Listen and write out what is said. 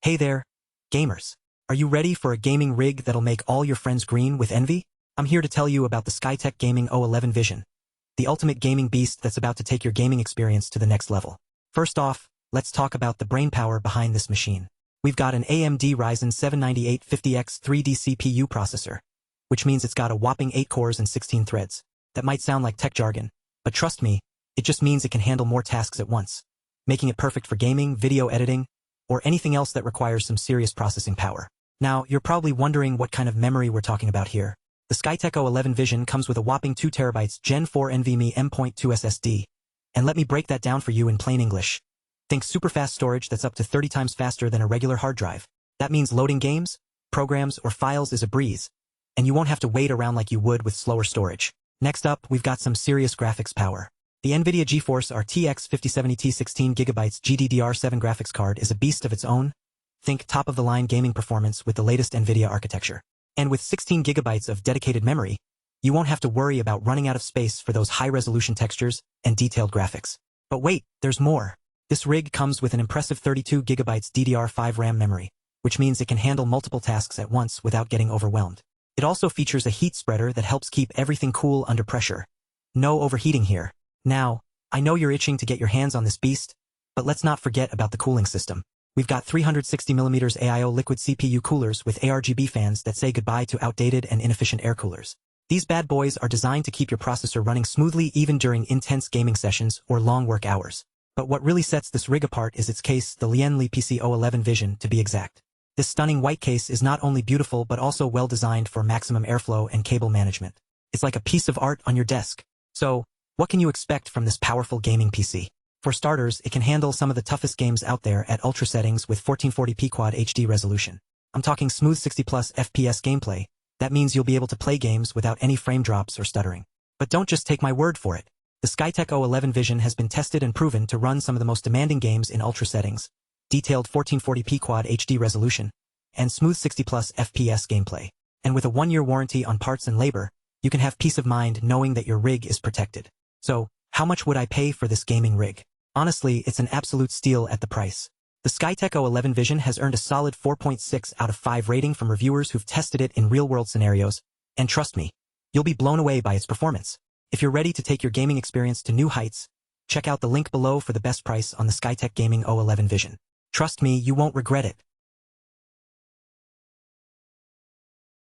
Hey there, gamers. Are you ready for a gaming rig that'll make all your friends green with envy? I'm here to tell you about the Skytech Gaming O11 Vision, the ultimate gaming beast that's about to take your gaming experience to the next level. First off, let's talk about the brainpower behind this machine. We've got an AMD Ryzen 9850X3D CPU processor, which means it's got a whopping 8 cores and 16 threads. That might sound like tech jargon, but trust me, it just means it can handle more tasks at once, making it perfect for gaming, video editing, or anything else that requires some serious processing power. Now, you're probably wondering what kind of memory we're talking about here. The Skytech O11 Vision comes with a whopping 2TB Gen 4 NVMe M.2 SSD. And let me break that down for you in plain English. Think super fast storage that's up to 30 times faster than a regular hard drive. That means loading games, programs, or files is a breeze, and you won't have to wait around like you would with slower storage. Next up, we've got some serious graphics power. The NVIDIA GeForce RTX 5070 16GB GDDR7 graphics card is a beast of its own. Think top-of-the-line gaming performance with the latest NVIDIA architecture. And with 16GB of dedicated memory, you won't have to worry about running out of space for those high-resolution textures and detailed graphics. But wait, there's more. This rig comes with an impressive 32GB DDR5 RAM memory, which means it can handle multiple tasks at once without getting overwhelmed. It also features a heat spreader that helps keep everything cool under pressure. No overheating here. Now, I know you're itching to get your hands on this beast, but let's not forget about the cooling system. We've got 360mm AIO liquid CPU coolers with ARGB fans that say goodbye to outdated and inefficient air coolers. These bad boys are designed to keep your processor running smoothly even during intense gaming sessions or long work hours. But what really sets this rig apart is its case, the Lian Li PC-O11 Vision to be exact. This stunning white case is not only beautiful but also well designed for maximum airflow and cable management. It's like a piece of art on your desk. So, what can you expect from this powerful gaming PC? For starters, it can handle some of the toughest games out there at ultra settings with 1440p Quad HD resolution. I'm talking smooth 60+ FPS gameplay. That means you'll be able to play games without any frame drops or stuttering. But don't just take my word for it. The Skytech O11 Vision has been tested and proven to run some of the most demanding games in ultra settings, detailed 1440p Quad HD resolution, and smooth 60+ FPS gameplay. And with a 1-year warranty on parts and labor, you can have peace of mind knowing that your rig is protected. So, how much would I pay for this gaming rig? Honestly, it's an absolute steal at the price. The Skytech O11 Vision has earned a solid 4.6 out of 5 rating from reviewers who've tested it in real-world scenarios, and trust me, you'll be blown away by its performance. If you're ready to take your gaming experience to new heights, check out the link below for the best price on the Skytech Gaming O11 Vision. Trust me, you won't regret it.